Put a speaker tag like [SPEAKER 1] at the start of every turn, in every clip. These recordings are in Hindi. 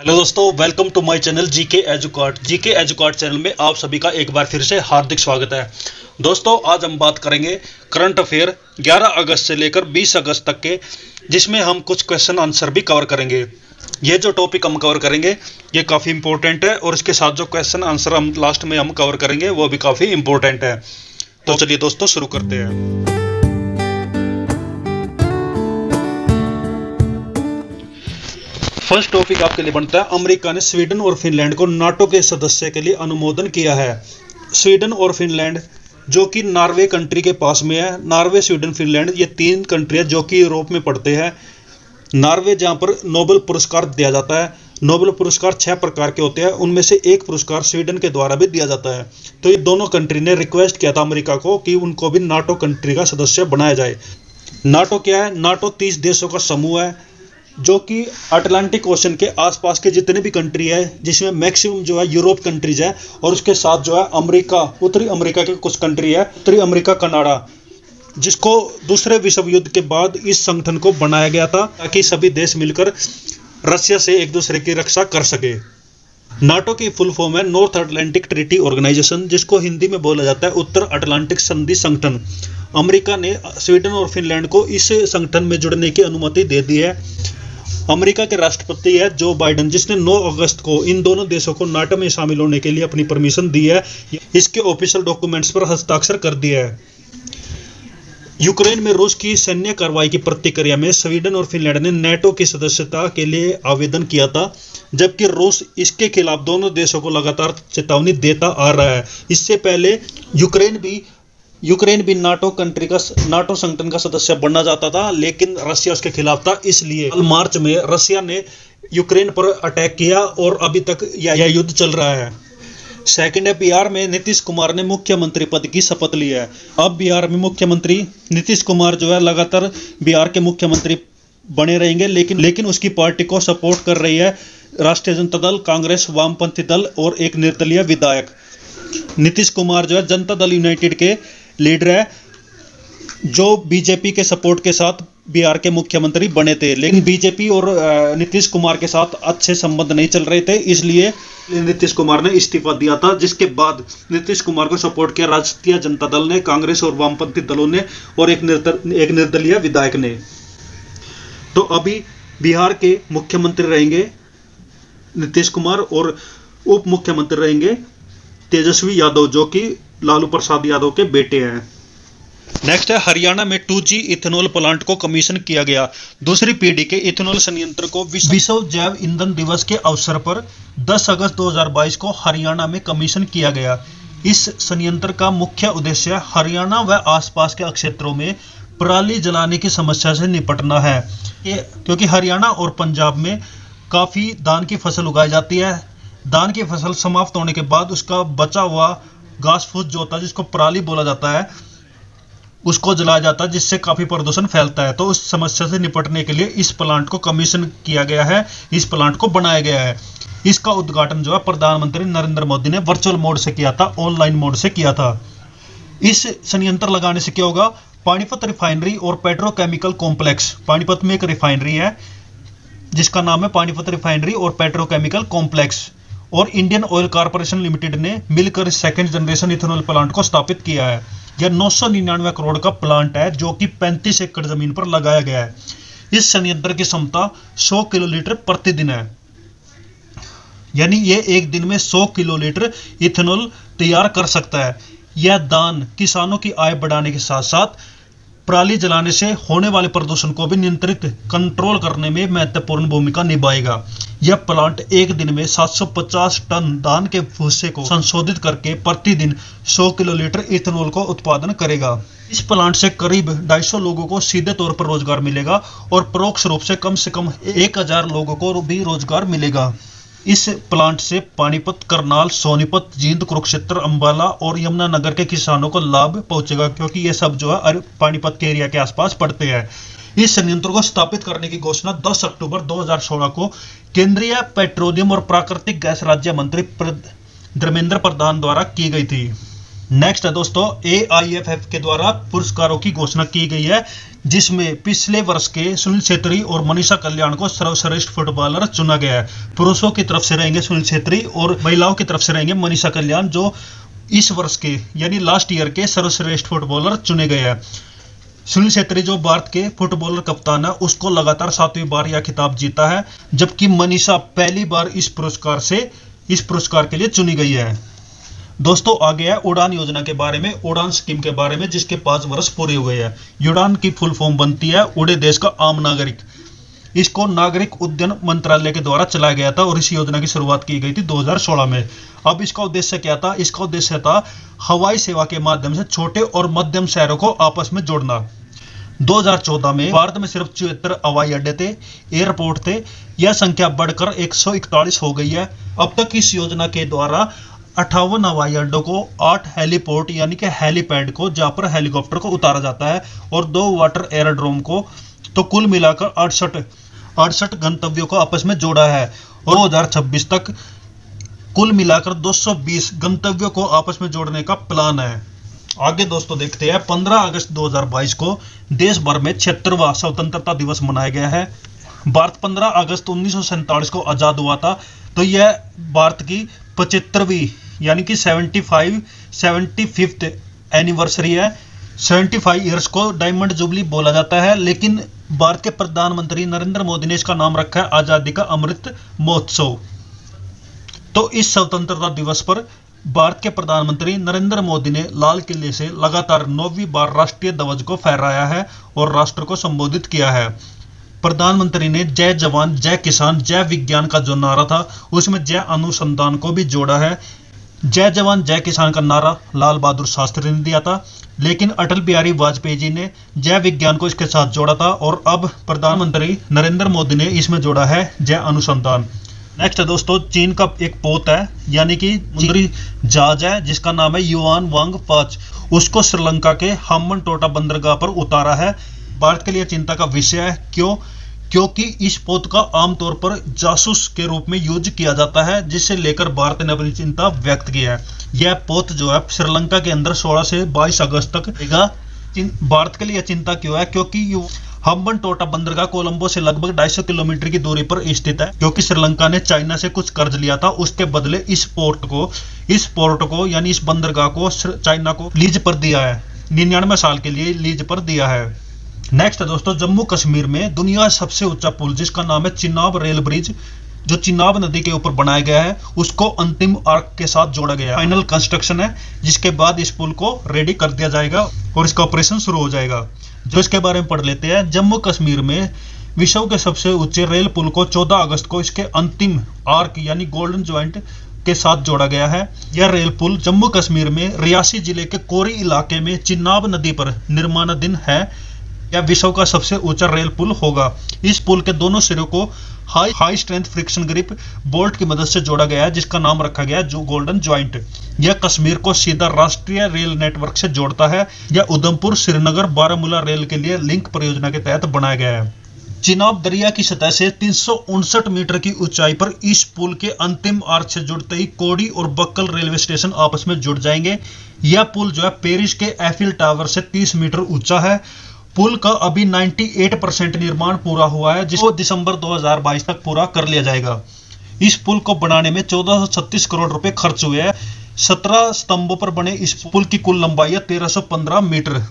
[SPEAKER 1] हेलो दोस्तों, welcome to my channel GK Educart channel में आप सभी का एक बार फिर से हार्दिक स्वागत है। दोस्तों, आज हम बात करेंगे करंट अफेयर 11 अगस्त से लेकर 20 अगस्त तक के, जिसमें हम कुछ क्वेश्चन आंसर भी कवर करेंगे। ये जो टॉपिक हम कवर करेंगे ये काफ़ी इंपॉर्टेंट है और इसके साथ जो क्वेश्चन आंसर हम लास्ट में हम कवर करेंगे वो भी काफ़ी इंपॉर्टेंट है। तो चलिए दोस्तों शुरू करते हैं। फर्स्ट टॉपिक आपके लिए बनता है, अमेरिका ने स्वीडन और फिनलैंड को नाटो के सदस्य के लिए अनुमोदन किया है। स्वीडन और फिनलैंड जो कि नॉर्वे कंट्री के पास में है। नॉर्वे, स्वीडन, फिनलैंड ये तीन कंट्री है जो कि यूरोप में पड़ते हैं। नॉर्वे जहाँ पर नोबेल पुरस्कार दिया जाता है। नोबेल पुरस्कार 6 प्रकार के होते हैं, उनमें से एक पुरस्कार स्वीडन के द्वारा भी दिया जाता है। तो ये दोनों कंट्री ने रिक्वेस्ट किया था अमेरिका को कि उनको भी नाटो कंट्री का सदस्य बनाया जाए। नाटो क्या है? नाटो 30 देशों का समूह है जो कि अटलांटिक ओशन के आसपास के जितने भी कंट्री है, जिसमें मैक्सिमम जो है यूरोप कंट्रीज है, और उसके साथ जो है अमेरिका, उत्तरी अमेरिका के कुछ कंट्री है, उत्तरी अमेरिका, कनाडा, जिसको दूसरे विश्व युद्ध के बाद इस संगठन को बनाया गया था ताकि सभी देश मिलकर रशिया से एक दूसरे की रक्षा कर सके। नाटो की फुल फॉर्म है नॉर्थ अटलांटिक ट्रीटी ऑर्गेनाइजेशन, जिसको हिंदी में बोला जाता है उत्तर अटलांटिक संधि संगठन। अमेरिका ने स्वीडन और फिनलैंड को इस संगठन में जुड़ने की अनुमति दे दी है। अमेरिका के राष्ट्रपति है जो बाइडेन, जिसने 9 अगस्त को इन दोनों देशों को नाटो में शामिल होने के लिए अपनी परमिशन दी है। इसके ऑफिशियल डॉक्यूमेंट्स पर हस्ताक्षर कर दिया है। यूक्रेन में रूस की सैन्य कार्रवाई की प्रतिक्रिया में स्वीडन और फिनलैंड ने नाटो की सदस्यता के लिए आवेदन किया था, जबकि रूस इसके खिलाफ दोनों देशों को लगातार चेतावनी देता आ रहा है। इससे पहले यूक्रेन भी नाटो संगठन का सदस्य बनना चाहता था, लेकिन रशिया उसके खिलाफ था। इसलिए मार्च में रशिया ने यूक्रेन पर अटैक किया और अभी तक यह युद्ध चल रहा है। सेकंड है, बिहार में नीतीश कुमार ने मुख्यमंत्री पद की शपथ ली है। अब बिहार में मुख्यमंत्री नीतीश कुमार जो है लगातार बिहार के मुख्यमंत्री बने रहेंगे, लेकिन उसकी पार्टी को सपोर्ट कर रही है राष्ट्रीय जनता दल, कांग्रेस, वामपंथी दल और एक निर्दलीय विधायक। नीतीश कुमार जो है जनता दल यूनाइटेड के लीडर है, जो बीजेपी के सपोर्ट के साथ बिहार के मुख्यमंत्री बने थे, लेकिन बीजेपी और नीतीश कुमार के साथ अच्छे संबंध नहीं चल रहे थे, इसलिए नीतीश कुमार ने इस्तीफा दिया था। जिसके बाद नीतीश कुमार को सपोर्ट किया राष्ट्रीय जनता दल ने, कांग्रेस और वामपंथी दलों ने और एक निर्दलीय विधायक ने। तो अभी बिहार के मुख्यमंत्री रहेंगे नीतीश कुमार और उप मुख्यमंत्री रहेंगे तेजस्वी यादव, जो कि लालू प्रसाद यादव के बेटे हैं। नेक्स्ट है, हरियाणा में 2G इथेनॉल प्लांट को कमीशन किया गया। दूसरी पीढ़ी के इथेनॉल संयंत्र को विश्व जैव ईंधन दिवस के अवसर पर 10 अगस्त 2022 को हरियाणा में कमीशन किया गया। इस संयंत्र का मुख्य उद्देश्य हरियाणा व आसपास के क्षेत्रों में पराली जलाने की समस्या से निपटना है, क्योंकि हरियाणा और पंजाब में काफ़ी धान की फसल उगाई जाती है। धान की फसल समाप्त होने के बाद उसका बचा हुआ घास फूस जो होता है, जिसको पराली बोला जाता है, उसको जलाया जाता है, जिससे काफ़ी प्रदूषण फैलता है। तो उस समस्या से निपटने के लिए इस प्लांट को कमीशन किया गया है, इस प्लांट को बनाया गया है। इसका उद्घाटन जो है प्रधानमंत्री नरेंद्र मोदी ने वर्चुअल मोड से किया था, ऑनलाइन मोड से किया था। इस संयंत्र लगाने से क्या होगा? पानीपत रिफाइनरी और पेट्रोकेमिकल कॉम्प्लेक्स, पानीपत में एक रिफाइनरी है जिसका नाम है पानीपत रिफाइनरी और पेट्रोकेमिकल कॉम्प्लेक्स, और इंडियन ऑयल कॉर्पोरेशन लिमिटेड ने मिलकर सेकंड जनरेशन इथेनॉल प्लांट को स्थापित किया है। यह 999 करोड़ का प्लांट है जो कि 35 एकड़ जमीन पर लगाया गया है। इस संयंत्र की क्षमता 100 किलोलीटर प्रतिदिन है, यानी ये एक दिन में 100 किलोलीटर इथेनॉल तैयार कर सकता है। यह दान किसानों की आय बढ़ाने के साथ साथ पराली जलाने से होने वाले प्रदूषण को भी नियंत्रित कंट्रोल करने में महत्वपूर्ण भूमिका निभाएगा। यह प्लांट एक दिन में 750 टन धान के भूसे को संशोधित करके प्रतिदिन 100 किलोलीटर इथेनॉल को उत्पादन करेगा। इस प्लांट से करीब 250 लोगों को सीधे तौर पर रोजगार मिलेगा और परोक्ष रूप से कम 1000 लोगों को भी रोजगार मिलेगा। इस प्लांट से पानीपत, करनाल, सोनीपत, जींद, कुरुक्षेत्र, अंबाला और यमुनानगर के किसानों को लाभ पहुंचेगा, क्योंकि ये सब जो है पानीपत के एरिया के आसपास पड़ते हैं। इस संयंत्र को स्थापित करने की घोषणा 10 अक्टूबर 2016 को केंद्रीय पेट्रोलियम और प्राकृतिक गैस राज्य मंत्री धर्मेंद्र प्रधान द्वारा की गई थी। नेक्स्ट है दोस्तों, AIFF के द्वारा पुरस्कारों की घोषणा की गई है, जिसमें पिछले वर्ष के सुनील छेत्री और मनीषा कल्याण को सर्वश्रेष्ठ फुटबॉलर चुना गया है। पुरुषों की तरफ से रहेंगे सुनील छेत्री और महिलाओं की तरफ से रहेंगे मनीषा कल्याण, जो इस वर्ष के यानी लास्ट ईयर के सर्वश्रेष्ठ फुटबॉलर चुने गए हैं। सुनील छेत्री जो भारत के फुटबॉलर कप्तान है, उसको लगातार 7वीं बार यह खिताब जीता है, जबकि मनीषा पहली बार इस पुरस्कार के लिए चुनी गई है। दोस्तों आगे है उड़ान योजना के बारे में, उड़ान स्कीम के बारे में, जिसके 5 वर्ष पूरे हुए हैं। उड़ान की फुल फॉर्म बनती है उड़े देश का आम नागरिक। इसको नागरिक उड्डयन मंत्रालय के द्वारा चलाया गया था और इस योजना की शुरुआत की गई थी 2016 में। अब इसका उद्देश्य क्या था? इसका उद्देश्य था हवाई सेवा के माध्यम से छोटे और मध्यम शहरों को आपस में जोड़ना। 2014 में भारत में सिर्फ 74 हवाई अड्डे थे, एयरपोर्ट थे। यह संख्या बढ़कर 141 हो गई है। अब तक इस योजना के द्वारा 58 हवाई अड्डों को, 8 हेलीपोर्ट यानी कि हेलीपैड को, जहां पर हेलीकॉप्टर को उतारा जाता है, और 2 वाटर एयरड्रोम को, तो कुल मिलाकर 68 गंतव्यों को आपस में जोड़ा है। और 2026 तक कुल मिलाकर 220 गंतव्यों को आपस में जोड़ने का प्लान है। आगे दोस्तों देखते हैं, 15 अगस्त 2022 को देश भर में 76वां स्वतंत्रता दिवस मनाया गया है। भारत 15 अगस्त 1947 को आजाद हुआ था, तो यह भारत की 75वीं यानी कि 75th एनिवर्सरी है। 75 ईयर्स को डायमंड जुबली बोला जाता है, लेकिन भारत के प्रधानमंत्री नरेंद्र मोदी ने इसका नाम रखा है आजादी का अमृत महोत्सव। तो इस स्वतंत्रता दिवस पर भारत के प्रधानमंत्री नरेंद्र मोदी ने लाल किले से लगातार 9वीं बार राष्ट्रीय ध्वज को फहराया है और राष्ट्र को संबोधित किया है। प्रधानमंत्री ने जय जवान जय किसान जय विज्ञान का जो नारा था, उसमें जय अनुसंधान को भी जोड़ा है। जय जवान जय किसान का नारा लाल बहादुर शास्त्री ने दिया था, लेकिन अटल बिहारी वाजपेयी जी ने जय विज्ञान को इसके साथ जोड़ा था, और अब प्रधानमंत्री नरेंद्र मोदी ने इसमें जोड़ा है जय अनुसंधान। नेक्स्ट है दोस्तों, चीन का एक पोत है यानी कि समुद्री जहाज है, जिसका नाम है युआन वांग 5। उसको श्रीलंका के हम्बनटोटा बंदरगाह पर उतारा है। भारत के लिए चिंता का विषय है। क्योंकि इस पोत का आमतौर पर जासूस के रूप में यूज किया जाता है, जिसे लेकर भारत ने अपनी चिंता व्यक्त की है। यह पोत जो है श्रीलंका के अंदर 16 से 22 अगस्त तक रहेगा। भारत के लिए चिंता क्यों है? क्योंकि हम्बनटोटा बंदरगाह कोलंबो से लगभग 250 किलोमीटर की दूरी पर स्थित है। क्योंकि श्रीलंका ने चाइना से कुछ कर्ज लिया था, उसके बदले इस पोर्ट को यानी इस बंदरगाह को चाइना को लीज पर दिया है। 99 साल के लिए लीज पर दिया है। नेक्स्ट है दोस्तों, जम्मू कश्मीर में दुनिया का सबसे ऊंचा पुल, जिसका नाम है चिनाब रेल ब्रिज, जो चिनाब नदी के ऊपर बनाया गया है, उसको अंतिम आर्क के साथ जोड़ा गया है। फाइनल कंस्ट्रक्शन है, जिसके बाद इस पुल को रेडी कर दिया जाएगा और इसका ऑपरेशन शुरू हो जाएगा। जो इसके बारे में पढ़ लेते हैं। जम्मू कश्मीर में विश्व के सबसे ऊंचे रेल पुल को 14 अगस्त को इसके अंतिम आर्क यानी गोल्डन ज्वाइंट के साथ जोड़ा गया है। यह रेल पुल जम्मू कश्मीर में रियासी जिले के कोरी इलाके में चिनाब नदी पर निर्माणाधीन है। यह विश्व का सबसे ऊंचा रेल पुल होगा। इस पुल के दोनों सिरों को high strength friction grip bolt की मदद से जोड़ा गया है, जिसका नाम रखा गया है जो गोल्डन ज्वाइंट। यह कश्मीर को सीधा राष्ट्रीय रेल नेटवर्क से जोड़ता है। यह उधमपुर श्रीनगर बारामूला रेल के लिए लिंक परियोजना के तहत बनाया गया है। चिनाब दरिया की सतह से 359 मीटर की ऊंचाई पर इस पुल के अंतिम आर्च से जुड़ते ही कोडी और बक्कल रेलवे स्टेशन आपस में जुड़ जाएंगे। यह पुल जो है पेरिस के एफिल टावर से 30 मीटर ऊंचा है। पुल का अभी 98% निर्माण पूरा हुआ है, जिसको दिसंबर 2022 तक पूरा कर लिया जाएगा। इस पुल को बनाने में 1436 करोड़ रुपए खर्च हुए हैं। 17 स्तंभों पर बने इस पुल की कुल लंबाई है 1315 मीटर।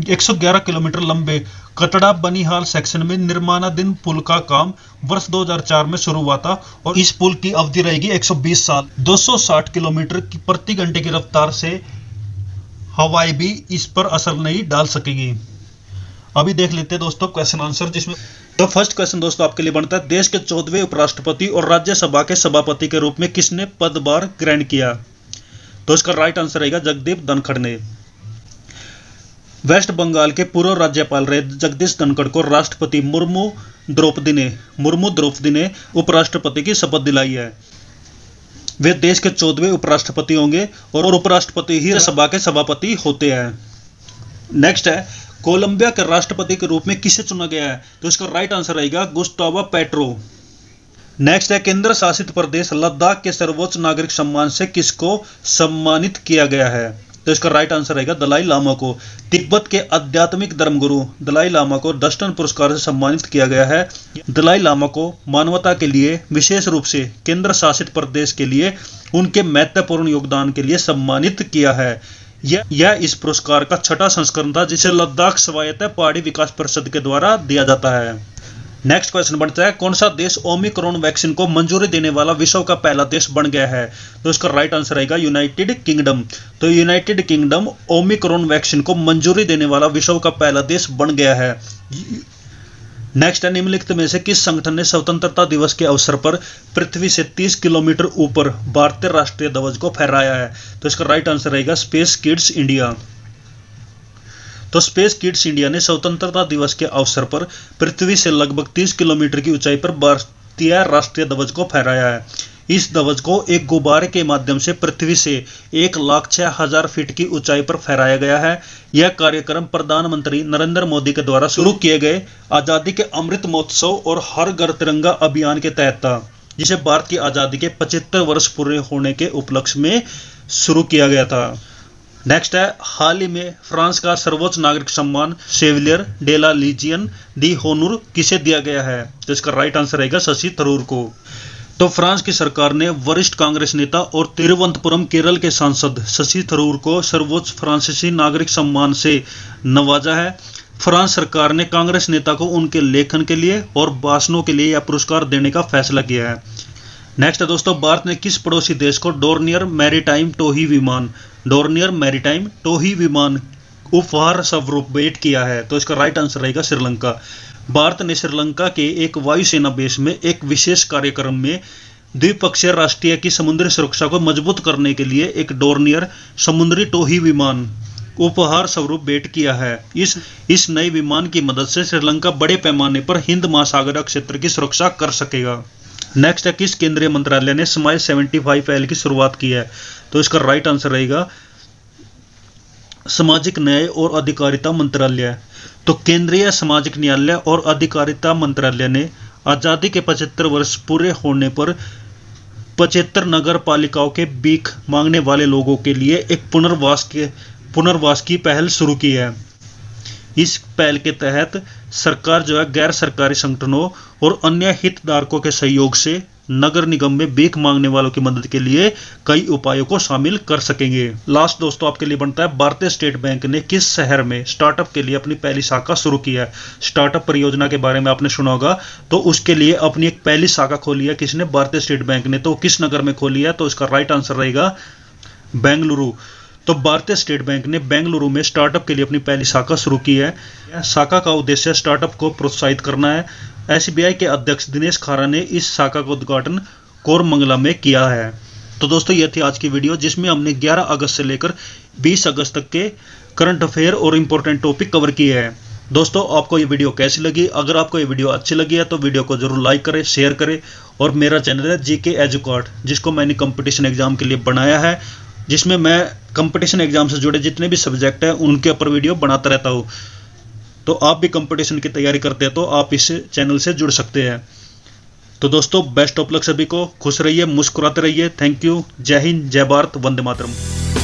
[SPEAKER 1] 111 किलोमीटर लंबे कटड़ा बनिहाल सेक्शन में निर्माणाधीन पुल का काम वर्ष 2004 में शुरू हुआ था और इस पुल की अवधि रहेगी 120 साल। 260 किलोमीटर की प्रति घंटे की रफ्तार से हवाई भी इस पर असर नहीं डाल सकेगी। अभी देख लेते हैं दोस्तों क्वेश्चन आंसर, जिसमें तो फर्स्ट क्वेश्चन दोस्तों आपके लिए बनता है, देश के 14वें उपराष्ट्रपति और राज्यसभा के सभापति के रूप में किसने पदभार ग्रहण किया? तो इसका राइट आंसर रहेगा जगदीप धनखड़ ने। वेस्ट बंगाल के पूर्व राज्यपाल रहे जगदीश धनखड़ को राष्ट्रपति मुर्मू द्रौपदी ने उपराष्ट्रपति की शपथ दिलाई है। वे देश के 14वें उपराष्ट्रपति होंगे और उपराष्ट्रपति ही सभा के सभापति होते हैं। नेक्स्ट है, कोलंबिया के राष्ट्रपति के रूप में किसे चुना गया है? तो इसका राइट आंसर रहेगा गुस्तावो पेट्रो। नेक्स्ट है, केंद्र शासित प्रदेश लद्दाख के सर्वोच्च नागरिक सम्मान से किसको सम्मानित किया गया है? तो इसका राइट आंसर रहेगा दलाई लामा को। तिब्बत के आध्यात्मिक धर्मगुरु दलाई लामा को डस्टन पुरस्कार से सम्मानित किया गया है। दलाई लामा को मानवता के लिए, विशेष रूप से केंद्र शासित प्रदेश के लिए उनके महत्वपूर्ण योगदान के लिए सम्मानित किया है। यह इस पुरस्कार का छठा संस्करण था जिसे लद्दाख स्वायत्त पहाड़ी विकास परिषद के द्वारा दिया जाता है। नेक्स्ट क्वेश्चन बनता है, कौन सा देश ओमिक्रॉन वैक्सीन को मंजूरी देने वाला विश्व का पहला देश बन गया है? तो इसका राइट आंसर रहेगा यूनाइटेड किंगडम। तो यूनाइटेड किंगडम ओमिक्रॉन वैक्सीन को मंजूरी देने वाला विश्व का पहला देश बन गया है। नेक्स्ट है, निम्नलिखित में से किस संगठन ने स्वतंत्रता दिवस के अवसर पर पृथ्वी से 30 किलोमीटर ऊपर भारतीय राष्ट्रीय ध्वज को फहराया है? तो इसका राइट आंसर रहेगा स्पेस किड्स इंडिया। तो स्पेस किड्स इंडिया ने स्वतंत्रता दिवस के अवसर पर पृथ्वी से लगभग 30 किलोमीटर की ऊंचाई पर भारतीय राष्ट्रीय ध्वज को फहराया है। इस ध्वज को एक गुब्बारे के माध्यम से पृथ्वी से 1,06,000 फीट की ऊंचाई पर फहराया गया है। यह कार्यक्रम प्रधानमंत्री नरेंद्र मोदी के द्वारा शुरू किए गए आजादी के अमृत महोत्सव और हर घर तिरंगा अभियान के तहत था, जिसे भारत की आजादी के 75 वर्ष पूरे होने के उपलक्ष्य में शुरू किया गया था। नेक्स्ट है, हाल ही में फ्रांस का सर्वोच्च नागरिक सम्मान शेवलियर डे ला लीजियन दी होनूर किसे दिया गया है? तो इसका राइट आंसर रहेगा शशि थरूर को। तो फ्रांस की सरकार ने वरिष्ठ कांग्रेस नेता और तिरुवनंतपुरम केरल के सांसद शशि थरूर को सर्वोच्च फ्रांसीसी नागरिक सम्मान से नवाजा है। फ्रांस सरकार ने कांग्रेस नेता को उनके लेखन के लिए और भाषणों के लिए यह पुरस्कार देने का फैसला किया है। नेक्स्ट है दोस्तों, भारत ने किस पड़ोसी देश को डोर्नियर मैरीटाइम टोही विमान उपहार स्वरूप भेंट किया है? तो इसका राइट आंसर रहेगा श्रीलंका। भारत ने श्रीलंका के एक वायुसेना बेस में एक विशेष कार्यक्रम में द्विपक्षीय राष्ट्रीय की समुद्री सुरक्षा को मजबूत करने के लिए एक डोर्नियर समुद्री टोही विमान उपहार स्वरूप भेंट किया है। इस नए विमान की मदद से श्रीलंका बड़े पैमाने पर हिंद महासागर क्षेत्र की सुरक्षा कर सकेगा। नेक्स्ट है, किस केंद्रीय मंत्रालय ने स्माइल 75L की शुरुआत की है? तो इसका राइट आंसर रहेगा सामाजिक न्याय और अधिकारिता मंत्रालय। तो केंद्रीय सामाजिक न्याय और अधिकारिता मंत्रालय ने आजादी के 75 वर्ष पूरे होने पर 75 नगर पालिकाओं के भीख मांगने वाले लोगों के लिए एक पुनर्वास की पहल शुरू की है। इस पहल के तहत सरकार गैर सरकारी संगठनों और अन्य हितधारकों के सहयोग से नगर निगम में भीख मांगने वालों की मदद के लिए कई उपायों को शामिल कर सकेंगे। लास्ट दोस्तों आपके लिए बनता है, भारतीय स्टेट बैंक ने किस शहर में स्टार्टअप के लिए अपनी पहली शाखा शुरू की है? स्टार्टअप परियोजना के बारे में आपने सुना होगा, तो उसके लिए अपनी एक पहली शाखा खोली है किसने? भारतीय स्टेट बैंक ने। तो किस नगर में खोली है? तो इसका राइट आंसर रहेगा बेंगलुरु। तो भारतीय स्टेट बैंक ने बेंगलुरु में स्टार्टअप के लिए अपनी पहली शाखा शुरू की है। शाखा का उद्देश्य स्टार्टअप को प्रोत्साहित करना है। एसबीआई के अध्यक्ष दिनेश खारा ने इस शाखा का उद्घाटन कोरमंगला में किया है। तो दोस्तों ये थी आज की वीडियो, जिसमें हमने 11 अगस्त से लेकर 20 अगस्त तक के करंट अफेयर और इंपॉर्टेंट टॉपिक कवर किए हैं। दोस्तों आपको ये वीडियो कैसी लगी? अगर आपको ये वीडियो अच्छी लगी है तो वीडियो को जरूर लाइक करें, शेयर करें। और मेरा चैनल है जीके एजुकार्ड, जिसको मैंने कंपटीशन एग्जाम के लिए बनाया है, जिसमें मैं कंपटीशन एग्जाम से जुड़े जितने भी सब्जेक्ट हैं उनके ऊपर वीडियो बनाता रहता हूँ। तो आप भी कंपटीशन की तैयारी करते हैं तो आप इस चैनल से जुड़ सकते हैं। तो दोस्तों बेस्ट ऑफ लक सभी को, खुश रहिए, मुस्कुराते रहिए। थैंक यू, जय हिंद, जय भारत, वंदे मातरम।